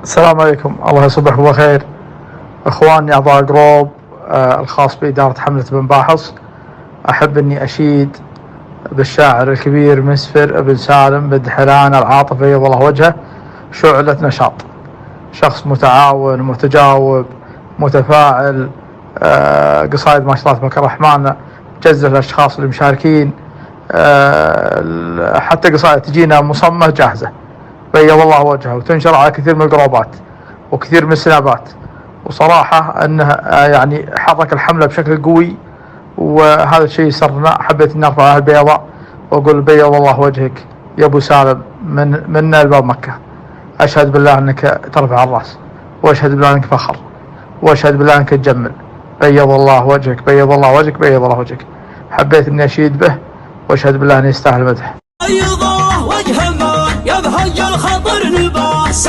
السلام عليكم، الله يصبحكم بالخير. اخواني اعضاء جروب الخاص بإدارة حملة بن باحص، احب اني اشيد بالشاعر الكبير مسفر بن سالم بن دحلان العاطفي بيض الله وجهه، شعلة نشاط، شخص متعاون متجاوب متفاعل. قصائد ما شاء الله تبارك الرحمن جزء الاشخاص اللي مشاركين. حتى قصائد تجينا مصممة جاهزة بيض الله وجهه، وتنشر على كثير من الجروبات وكثير من السنابات. وصراحة انه يعني حرك الحملة بشكل قوي، وهذا الشيء يسرنا. حبيت اني ارفع البيضاء واقول بيض الله وجهك يا ابو سالم من الباب مكة. اشهد بالله انك ترفع الراس، واشهد بالله انك فخر، واشهد بالله انك تجمل. بيض الله وجهك، بيض الله وجهك، بيض الله وجهك. حبيت اني اشيد به، واشهد بالله انه يستاهل المدح. بيض الله وجهه ما يبهج الخطر لباس.